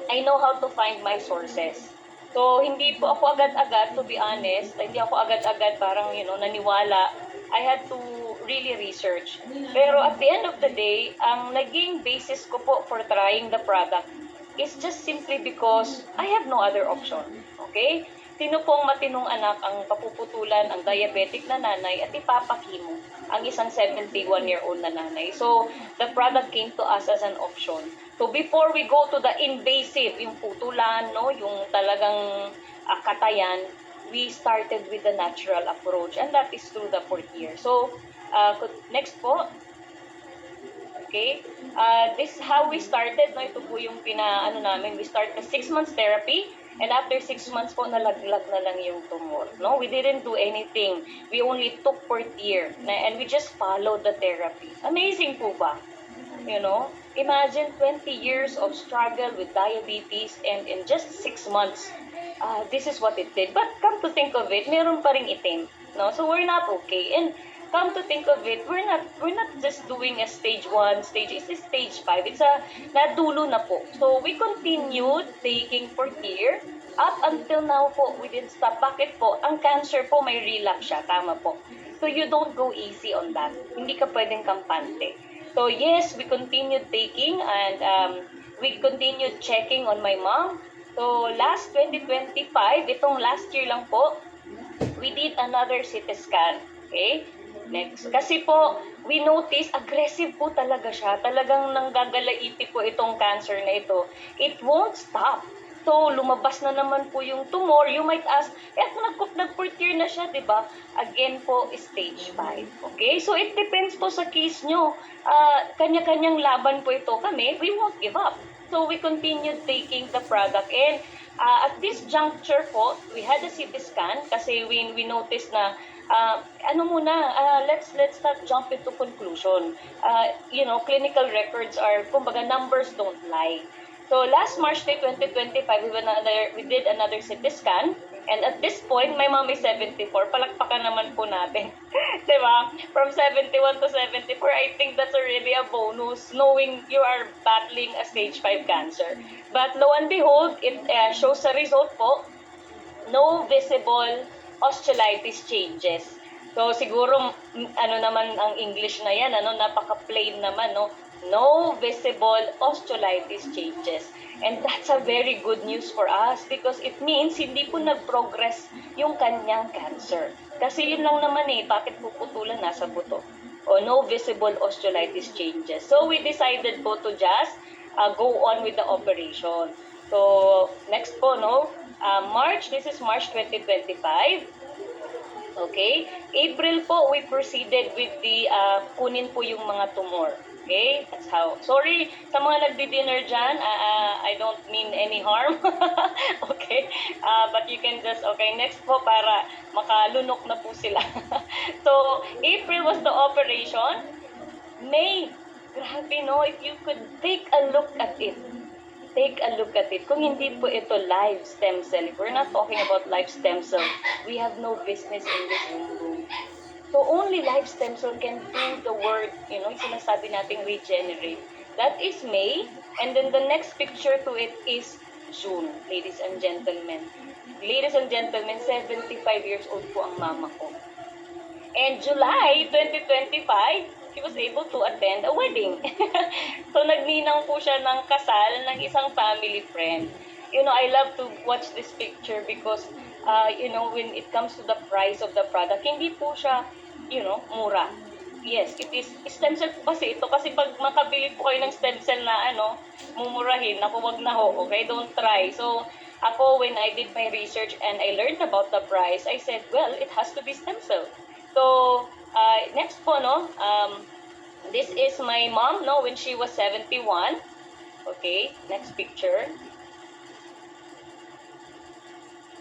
I know how to find my sources. So, hindi po ako agad-agad, to be honest. Hindi ako agad-agad parang, naniwala. I had to really research. Pero at the end of the day, ang naging basis ko po for trying the product is just simply because I have no other option. Okay? Sino pong matinong anak ang papuputulan ang diabetic na nanay at ipapakimo ang isang 71-year-old na nanay? So, the product came to us as an option. So, before we go to the invasive, yung putulan, no, yung talagang katayan, we started with the natural approach and that is through the 4th year. So, next po. Okay? This is how we started. No? Ito po yung namin. We started the 6 months therapy. And after 6 months po, nalaglag na lang yung tumor. No? We didn't do anything. We only took 4th year. And we just followed the therapy. Amazing po ba? Imagine 20 years of struggle with diabetes and in just 6 months, this is what it did. But come to think of it, meron pa ring itim. No? So we're not okay. And come to think of it, we're not just doing a stage 1, it's a stage 5. It's nadulo na po. So we continued taking 4th year up until now po. We didn't stop. Bakit po? Ang cancer po may relapse siya. Tama po. So you don't go easy on that. Hindi ka pwedeng kampante. So yes, we continued taking and we continued checking on my mom. So last 2025, itong last year lang po, we did another CT scan. Okay? Next. Kasi po, we notice, aggressive po talaga siya. Talagang nanggagalaiti po itong cancer na ito. It won't stop. So, lumabas na naman po yung tumor. You might ask, kung nag-4th year na siya, diba? Again po, stage 5. Okay? So, it depends po sa case nyo. Kanya-kanyang laban po ito. Kami, we won't give up. So, we continued taking the product. And at this juncture po, we had a CT scan kasi we noticed na let's not jump into conclusion. Clinical records are, kumbaga, numbers don't lie. So last March 2025, we did another CT scan. And at this point, my mom is 74. Palakpakan naman po natin. Diba? From 71 to 74, I think that's already a bonus knowing you are battling a stage 5 cancer. But lo and behold, it shows a result po. No visible osteolytis changes. So siguro ano naman ang English na yan, ano, napaka-plain naman, no? No visible osteolytis changes. And that's a very good news for us because it means hindi po nag-progress yung kanyang cancer. Kasi yun lang naman bakit puputulan nasa buto? O no visible osteolytis changes. So we decided po to just go on with the operation. So next po, no? March, this is March 2025. Okay? April po, we proceeded with the kunin po yung mga tumor. Okay? That's how. Sorry sa mga nagdi-dinner dyan. I don't mean any harm. Okay? But you can just, okay, next po para makalunok na po sila. So, April was the operation. May, grabe no, if you could take a look at it. Take a look at it. Kung hindi po ito live stem cell, if we're not talking about live stem cell, we have no business in this room. So only live stem cell can do the work, yung sinasabi nating regenerate. That is May, and then the next picture to it is June, ladies and gentlemen. Ladies and gentlemen, 75 years old po ang mama ko. And July 2025, he was able to attend a wedding. So nagninang po siya ng kasal ng isang family friend. I love to watch this picture because when it comes to the price of the product, hindi po siya, mura. Yes, it is stem cell po kasi ito. Kasi pag makabili po kayo ng stem cell na mumurahin, naku, wag na ho, okay? Don't try. So, ako, when I did my research and I learned about the price, I said, well, it has to be stem cell. So, next po, no? This is my mom, no, when she was 71. Okay, next picture.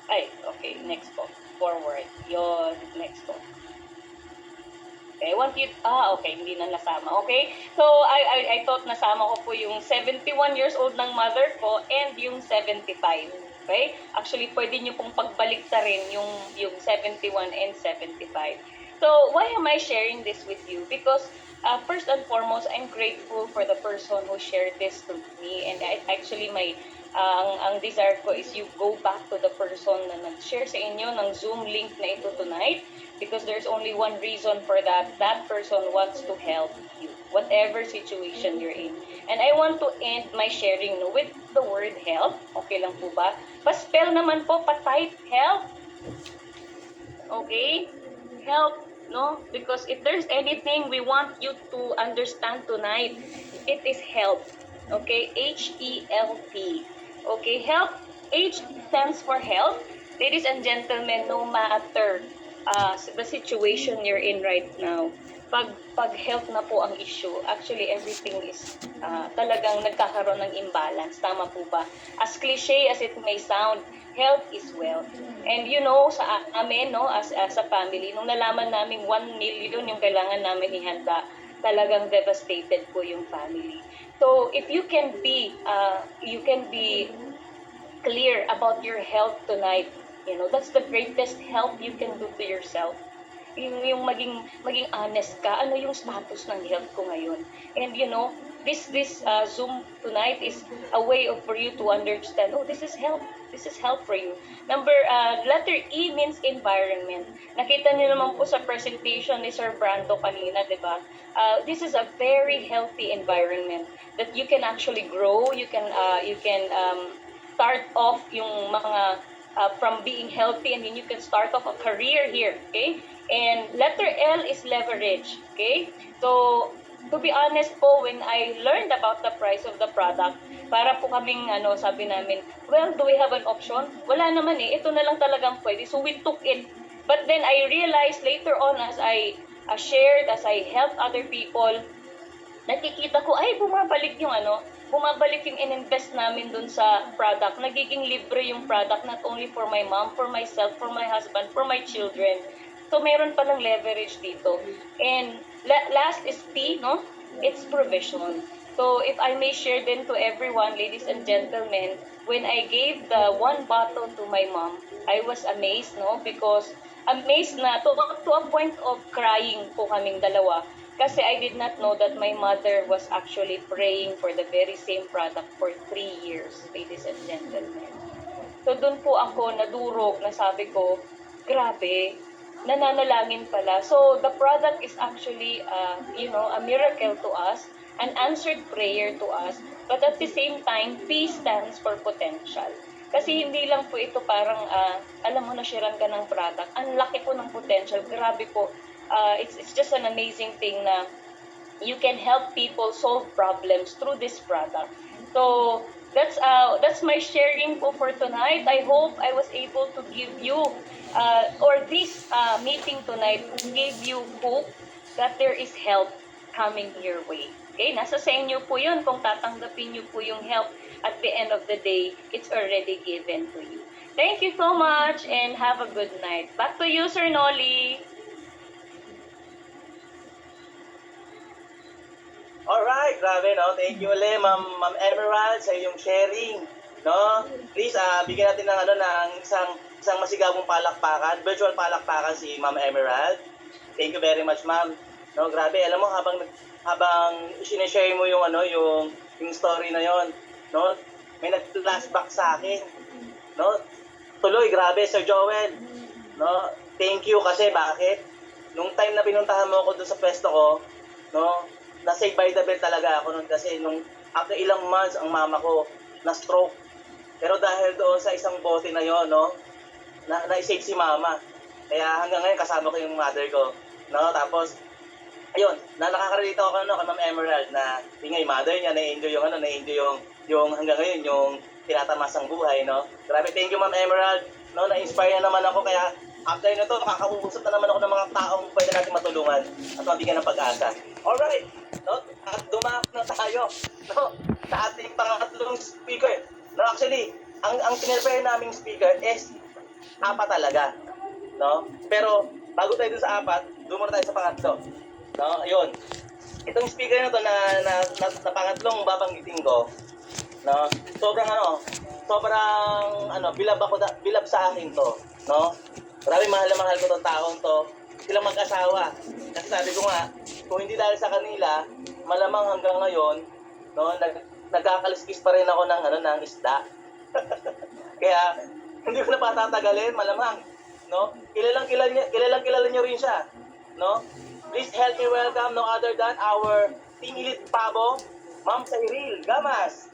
Ay, okay, next po. Forward. Yon, next po. Okay, I want you, okay, hindi na nasama. Okay, so I thought nasama ko po yung 71 years old ng mother ko and yung 75. Okay, actually, pwede nyo pong pagbaliktarin yung 71 and 75. So, why am I sharing this with you? Because first and foremost, I'm grateful for the person who shared this to me. And actually, ang desire ko is you go back to the person na nag-share sa inyo ng Zoom link na ito tonight. Because there's only one reason for that. That person wants to help you, whatever situation you're in. And I want to end my sharing with the word help. Okay lang po ba? Pa-spell naman po, pa-type help. Okay? Help, no? Because if there's anything we want you to understand tonight, it is help. Okay? H-E-L-P. Okay? Help. H stands for help. Ladies and gentlemen, no matter the situation you're in right now, pag health na po ang issue, actually everything is talagang nagkakaroon ng imbalance. Tama po ba? As cliche as it may sound, health is wealth. And sa amin, no, as a family, nung nalaman namin 1 million yung kailangan namin ihanda, talagang devastated po yung family. So if you can be clear about your health tonight, that's the greatest help you can do to yourself. Yung maging honest ka, ano yung status ng health ko ngayon. And this Zoom tonight is a way for you to understand, this is help. This is help for you. Letter E means environment. Nakita niyo naman po sa presentation ni Sir Brando kanina, di ba? This is a very healthy environment that you can actually grow. You can start off yung mga from being healthy, and then you can start off a career here, okay? And letter L is leverage, okay? So, to be honest po, when I learned about the price of the product, para po kaming, sabi namin, well, do we have an option? Wala naman ito na lang talagang pwede. So, we took it. But then, I realized later on, as I shared, as I helped other people, nakikita ko, bumabalik yung in-invest namin dun sa product. Nagiging libre yung product, not only for my mom, for myself, for my husband, for my children. So, mayroon palang leverage dito. And last is P, no? It's provision. So, if I may share then to everyone, ladies and gentlemen, when I gave the 1 bottle to my mom, I was amazed, no? Because amazed na, to a point of crying po kaming dalawa. Kasi I did not know that my mother was actually praying for the very same product for 3 years, ladies and gentlemen. So doon po ako nadurog na sabi ko, grabe, nananalangin pala. So, the product is actually, a miracle to us, an answered prayer to us, but at the same time, P stands for potential. Kasi hindi lang po ito parang, alam mo, nashiran ka ng product. Ang laki po ng potential. Grabe po. It's just an amazing thing na you can help people solve problems through this product. So, that's my sharing po for tonight. I hope I was able to give you, or this meeting tonight gave you hope that there is help coming your way. Okay, nasa sa inyo po yun kung tatanggapin niyo po yung help. At the end of the day, it's already given to you. Thank you so much and have a good night. Back to you, Sir Nolly. Alright, grabe, no? Thank you ulit, Ma'am Emerald, sa iyong sharing, no? Please, bigyan natin ng isang masigabong palakpakan, virtual palakpakan si Ma'am Emerald. Thank you very much, Ma'am. No, grabe, alam mo, habang sineshare mo yung story na yon, no? May nag-flashback sa akin, no? Tuloy, grabe, Sir Joel, no? Thank you kasi bakit? Nung time na pinuntahan mo ako doon sa pwesto ko, no? Na-save by the bell talaga ako noon kasi nung after ilang months ang mama ko na-stroke. Pero dahil doon sa isang bote na yon, no, na-save si mama. Kaya hanggang ngayon kasama ko yung mother ko, no? Tapos ayun, nakaka-relate ako kay Ma'am Emerald na yung mother niya na-enjoy yung hanggang ngayon yung tinatamasang buhay, no? Grabe, thank you Ma'am Emerald, no? Na-inspire na naman ako kaya after na to, makakausap na naman ako ng mga taong pwede natin matulungan at mabigyan ng pag-asa. Alright, no? At dumaak na tayo, no? Sa ating pangatlong speaker. No, actually, ang pinrepare naming speaker is 4 talaga, no? Pero bago tayo dun sa 4, doon muna tayo sa pangatlo. No, ayun. Itong speaker na to na pangatlong babanggitin ko, no? Sobrang bilab sa akin to, no? Marami mahal na mahal ko tong taong to. Silang mag-asawa. Kasi sabi ko nga, kung hindi dahil sa kanila, malamang hanggang ngayon, no, nagkakaliskis pa rin ako ng isda. Kaya hindi ko na patatagalin, malamang, no? Kilalang-kilala niyo rin siya, no? Please help me welcome no other than our Team Elite Pabo, Ma'am Cyril Gamas.